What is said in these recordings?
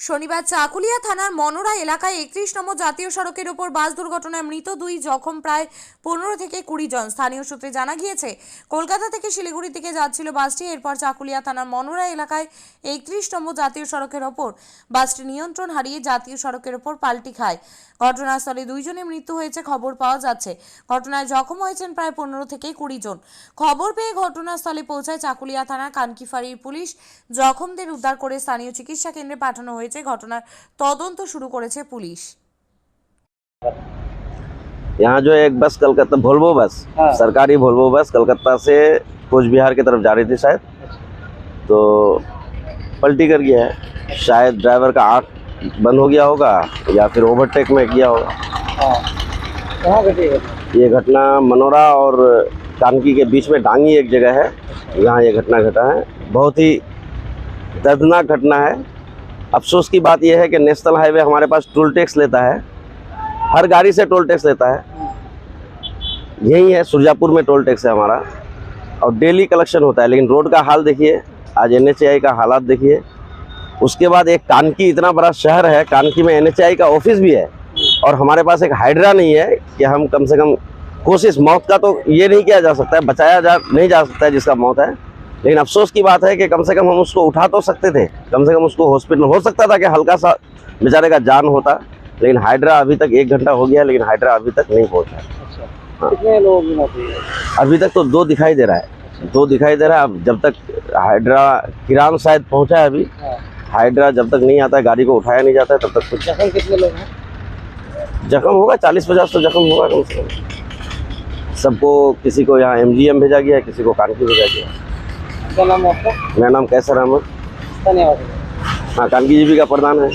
শনিবার চাকুলিয়া থানার মনোরা এলাকায় 31 নম্বর জাতীয় সড়কের ওপর বাস দুর্ঘটনায় মৃত 2, জখম প্রায় 15 থেকে 20 জন। স্থানীয় সূত্রে জানা গিয়েছে, কলকাতা থেকে শিলিগুড়ির দিকে যাচ্ছিল বাসটি। এরপর চাকুলিয়া থানার মনোরা এলাকায় 31 নম্বর জাতীয় সড়কের ওপর বাসটি নিয়ন্ত্রণ হারিয়ে জাতীয় সড়কের ওপর পাল্টি খায়। ঘটনাস্থলে 2 জনের মৃত্যু হয়েছে খবর পাওয়া যাচ্ছে। ঘটনায় জখম হয়েছেন প্রায় 15 থেকে 20 জন। খবর পেয়ে ঘটনাস্থলে পৌঁছায় চাকুলিয়া থানার কানকি ফাঁড়ির পুলিশ। জখমদের উদ্ধার করে স্থানীয় চিকিৎসা কেন্দ্রে পাঠানো হয়েছে। ঘটনার তদন্ত শুরু করেছে পুলিশ। यहाँ जो एक बस कलकत्ता वोल्वो बस सरकारी वोल्वो बस कलकत्ता से कोच बिहार की तरफ जा रही थी शायद, तो पलटी कर गया है। शायद ड्राइवर का आँख बंद हो गया होगा या फिर ओवरटेक में किया होगा। कहाँ घटी है? ये घटना मनोरा और कानकी के बीच में डांगी एक जगह है, यहाँ ये घटना घटा है। बहुत ही दर्दनाक घटना है। अफसोस की बात यह है कि नेशनल हाईवे हमारे पास टोल टैक्स लेता है, हर गाड़ी से टोल टैक्स लेता है। यही है सुरजापुर में टोल टैक्स है हमारा, और डेली कलेक्शन होता है। लेकिन रोड का हाल देखिए, आज NHAI का हालात देखिए। उसके बाद एक कानकी इतना बड़ा शहर है, कानकी में NHAI का ऑफिस भी है, और हमारे पास एक हाइड्रा नहीं है कि हम कम से कम कोशिश, मौत का तो ये नहीं किया जा सकता है, बचाया नहीं जा सकता है जिसका मौत है। लेकिन अफसोस की बात है कि कम से कम हम उसको उठा तो सकते थे, कम से कम उसको हॉस्पिटल, हो सकता था कि हल्का सा बेचारे का जान होता। लेकिन हाइड्रा अभी तक 1 घंटा हो गया, लेकिन हाइड्रा अभी तक नहीं पहुंचा। अच्छा, हाँ। कितने लोगों की मौत हुई है? अभी तक तो 2 दिखाई दे रहा है, 2 दिखाई दे रहा है। अब जब तक हाइड्रा, किरान शायद पहुंचा है अभी, हाँ। हाइड्रा जब तक नहीं आता है, गाड़ी को उठाया नहीं जाता है, तब तक कुछ। जख्म कितने लोग हैं? जख्म होगा 40-50 तो जख्म होगा कम से कम। सबको, किसी को यहाँ MGM भेजा गया है, किसी को कानकी भेजा गया है। क्या नाम है आपका? मेरा नाम कैसर अहमद, धन्यवाद। हाँ, कानकी जीबी का प्रधान है।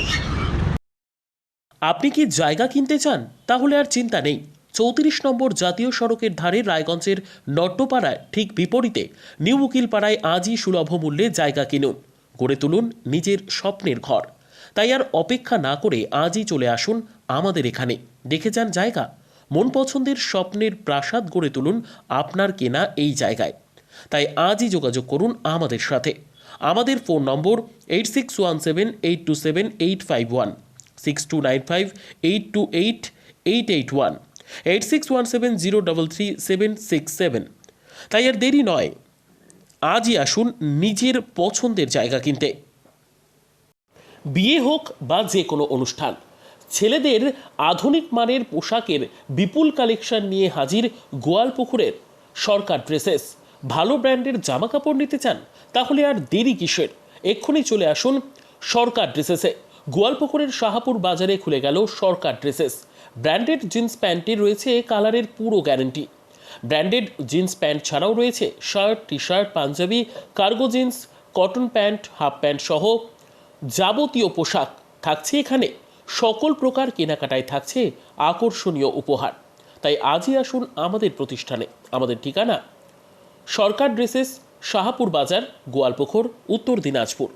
আপনি কি জায়গা কিনতে চান? তাহলে আর চিন্তা নেই। 34 নম্বর জাতীয় সড়কের ধারে রায়গঞ্জের নট্টপাড়ায় ঠিক বিপরীতে নিউ উকিলপাড়ায় আজই সুলভ মূল্যে জায়গা কিনুন, গড়ে তুলুন নিজের স্বপ্নের ঘর। তাই আর অপেক্ষা না করে আজই চলে আসুন আমাদের এখানে, দেখে যান জায়গা। মন পছন্দের স্বপ্নের প্রাসাদ গড়ে তুলুন আপনার কেনা এই জায়গায়। তাই আজই যোগাযোগ করুন আমাদের সাথে। আমাদের ফোন নম্বর 8617827851, 6295828881, 8617033767। তাই আর দেরি নয়, আজই আসুন নিজের পছন্দের জায়গা কিনতে। বিয়ে হোক বা যে কোনো অনুষ্ঠান, ছেলেদের আধুনিক মানের পোশাকের বিপুল কালেকশন নিয়ে হাজির গোয়ালপুকুরের সরকার ড্রেসেস। ভালো ব্র্যান্ডের জামা কাপড় নিতে চান? তাহলে আর দেরি কিসের? এক্ষুনি চলে আসুন সরকার ড্রেসেসে। গোয়ালপুকুরের শাহাপুর বাজারে খুলে গেল সরকার ড্রেসেস। ব্র্যান্ডেড জিন্স প্যান্টে রয়েছে কালারের পুরো গ্যারেন্টি। ব্র্যান্ডেড জিন্স প্যান্ট ছাড়াও রয়েছে শার্ট, টি শার্ট, পাঞ্জাবি, cargo jeans, cotton pant, half pant সহ যাবতীয় পোশাক থাকছে এখানে। সকল প্রকার কেনাকাটায় থাকছে আকর্ষণীয় উপহার। তাই আজই আসুন আমাদের প্রতিষ্ঠানে। আমাদের ঠিকানা সরকার ড্রেসেস, শাহাপুর বাজার, গোয়ালপুকুর, উত্তর দিনাজপুর।